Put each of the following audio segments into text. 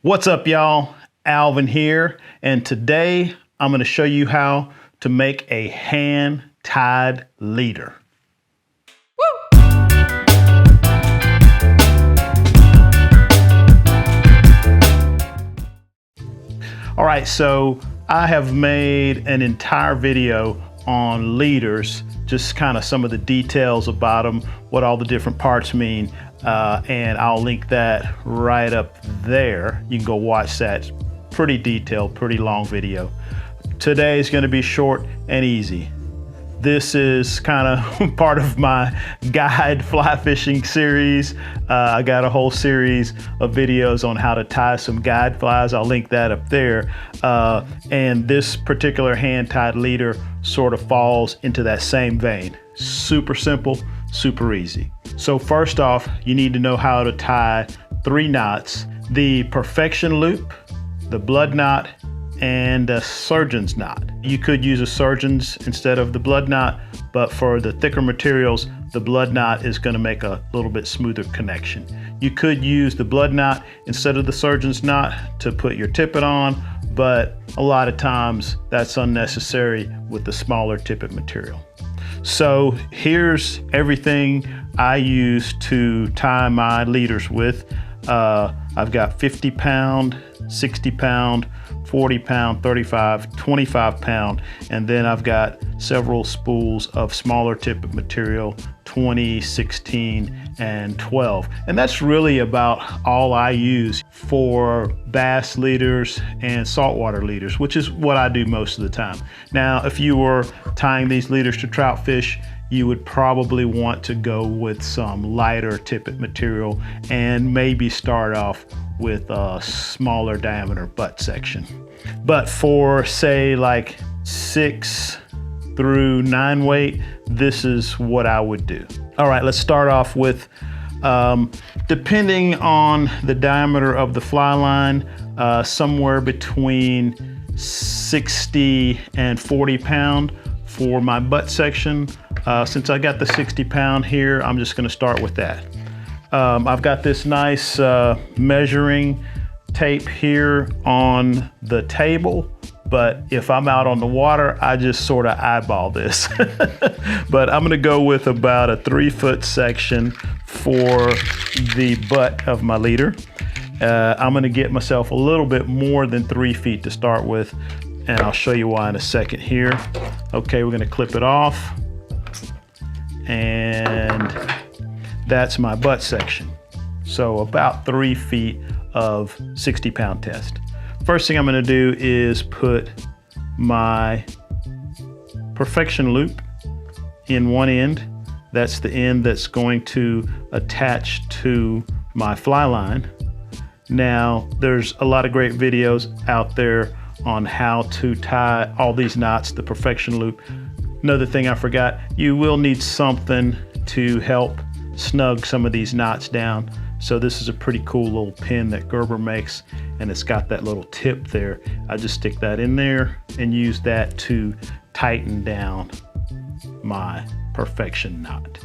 What's up, y'all? Alvin here, and today I'm going to show you how to make a hand-tied leader. All right, so I have made an entire video on leaders, just kind of some of the details about them, what all the different parts mean, and I'll link that right up there. You can go watch that. Pretty detailed, pretty long video. Today is going to be short and easy. This is kind of part of my guide fly fishing series. I got a whole series of videos on how to tie some guide flies. I'll link that up there. And this particular hand-tied leader sort of falls into that same vein. Super simple, super easy. So first off, you need to know how to tie 3 knots: the perfection loop, the blood knot, and a surgeon's knot. You could use a surgeon's instead of the blood knot, but for the thicker materials, the blood knot is going to make a little bit smoother connection. You could use the blood knot instead of the surgeon's knot to put your tippet on, but a lot of times that's unnecessary with the smaller tippet material. So here's everything I use to tie my leaders with. I've got 50 pound, 60 pound, 40 pound, 35, 25 pound, and then I've got several spools of smaller tippet material, 20, 16, and 12. And that's really about all I use for bass leaders and saltwater leaders, which is what I do most of the time. Now, if you were tying these leaders to trout fish, you would probably want to go with some lighter tippet material and maybe start off with a smaller diameter butt section. But for say like 6 through 9 weight, this is what I would do. All right, let's start off with, depending on the diameter of the fly line, somewhere between 60 and 40 pound for my butt section. Since I got the 60 pound here, I'm just gonna start with that. I've got this nice measuring tape here on the table, but if I'm out on the water, I just sort of eyeball this. But I'm gonna go with about a 3-foot section for the butt of my leader. I'm gonna get myself a little bit more than 3 feet to start with, and I'll show you why in a second here. Okay, we're gonna clip it off, and that's my butt section. So about 3 feet of 60 pound test. First thing I'm gonna do is put my perfection loop in one end. That's the end that's going to attach to my fly line. Now, there's a lot of great videos out there on how to tie all these knots, the perfection loop. Another thing I forgot, you will need something to help snug some of these knots down. So this is a pretty cool little pin that Gerber makes, and it's got that little tip there. I just stick that in there and use that to tighten down my perfection knot.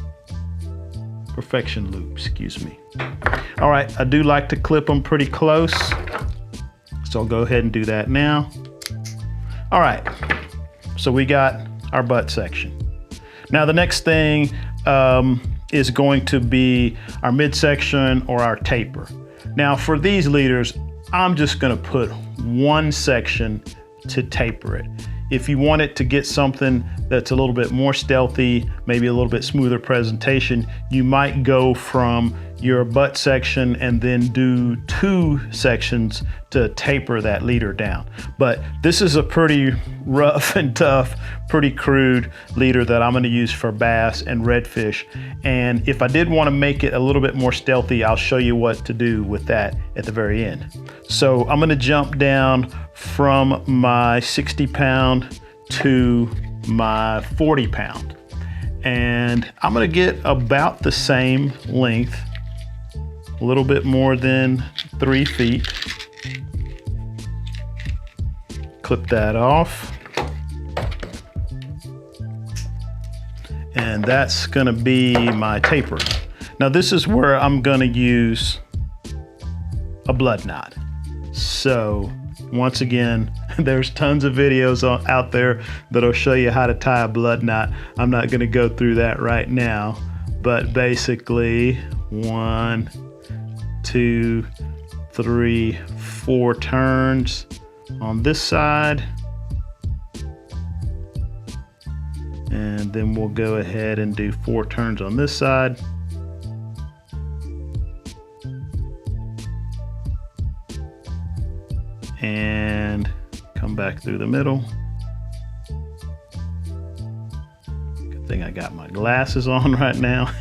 Perfection loop, excuse me. All right, I do like to clip them pretty close, so I'll go ahead and do that now. All right, so we got our butt section. Now the next thing is going to be our midsection or our taper. Now for these leaders, I'm just gonna put one section to taper it. If you want it to get something that's a little bit more stealthy, maybe a little bit smoother presentation, you might go from your butt section and then do 2 sections to taper that leader down. But this is a pretty rough and tough, pretty crude leader that I'm gonna use for bass and redfish. And if I did wanna make it a little bit more stealthy, I'll show you what to do with that at the very end. So I'm gonna jump down from my 60 pound to my 40 pound. And I'm gonna get about the same length, a little bit more than 3 feet. Clip that off. And that's gonna be my taper. Now this is where I'm gonna use a blood knot. So once again, there's tons of videos out there that'll show you how to tie a blood knot. I'm not going to go through that right now, but basically 1, 2, 3, 4 turns on this side, and then we'll go ahead and do 4 turns on this side. And come back through the middle. Good thing I got my glasses on right now.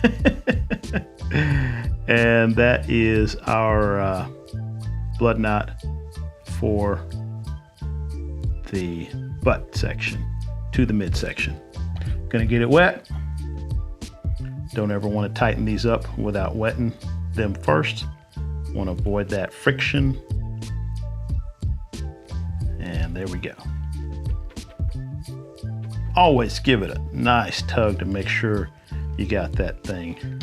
And that is our blood knot for the butt section to the midsection. Gonna get it wet. Don't ever want to tighten these up without wetting them first. Want to avoid that friction. And there we go. Always give it a nice tug to make sure you got that thing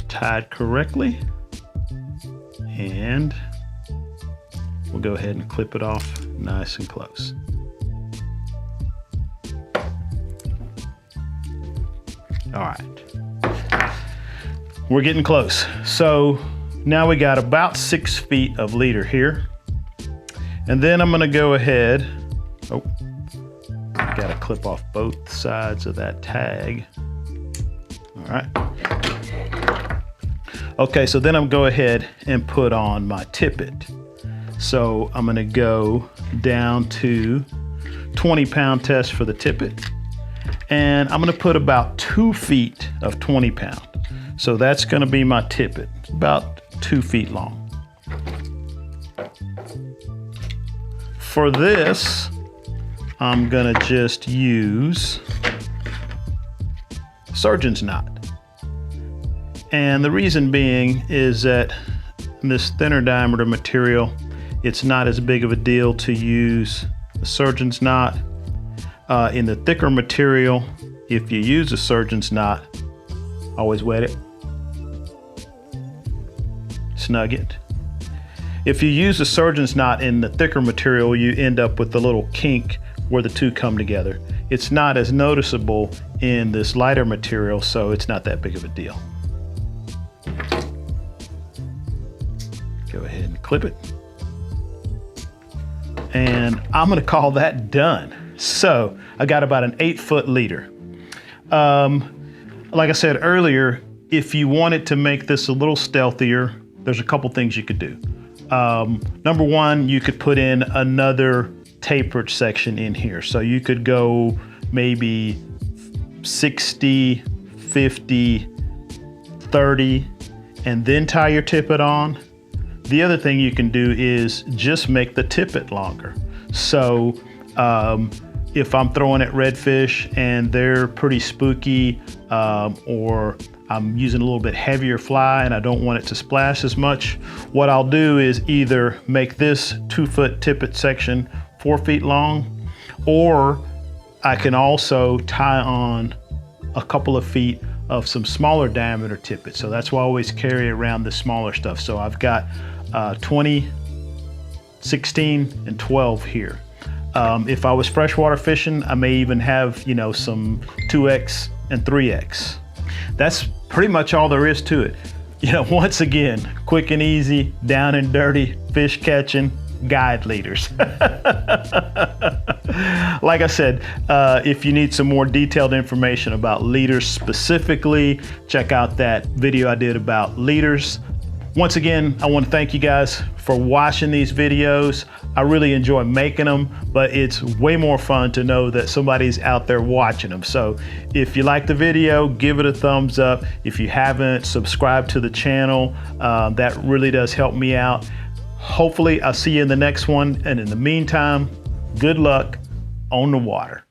tied correctly. And we'll go ahead and clip it off nice and close. All right, we're getting close. So now we got about 6 feet of leader here. And then I'm gonna go ahead, gotta clip off both sides of that tag. All right. Okay, so then I'm gonna go ahead and put on my tippet. So I'm gonna go down to 20-pound test for the tippet. And I'm gonna put about 2 feet of 20-pound. So that's gonna be my tippet, about 2 feet long. For this, I'm gonna just use surgeon's knot. And the reason being is that this thinner diameter material, it's not as big of a deal to use a surgeon's knot. In the thicker material, if you use a surgeon's knot, always wet it, snug it. If you use a surgeon's knot in the thicker material, you end up with the little kink where the two come together. It's not as noticeable in this lighter material, so it's not that big of a deal. Go ahead and clip it. And I'm gonna call that done. So I got about an 8-foot leader. Like I said earlier, if you wanted to make this a little stealthier, there's a couple things you could do. Number one, you could put in another tapered section in here. So you could go maybe 60, 50, 30, and then tie your tippet on. The other thing you can do is just make the tippet longer. So if I'm throwing at redfish and they're pretty spooky, or I'm using a little bit heavier fly and I don't want it to splash as much, what I'll do is either make this 2-foot tippet section 4 feet long, or I can also tie on a couple of feet of some smaller diameter tippet. So that's why I always carry around the smaller stuff. So I've got 20, 16, and 12 here. If I was freshwater fishing, I may even have, some 2X and 3X. That's pretty much all there is to it. Once again, quick and easy, down and dirty, fish catching, guide leaders. Like I said, if you need some more detailed information about leaders specifically, check out that video I did about leaders. Once again, I want to thank you guys for watching these videos. I really enjoy making them, but it's way more fun to know that somebody's out there watching them. So if you like the video, give it a thumbs up. If you haven't, subscribe to the channel. That really does help me out. Hopefully I'll see you in the next one. And in the meantime, good luck on the water.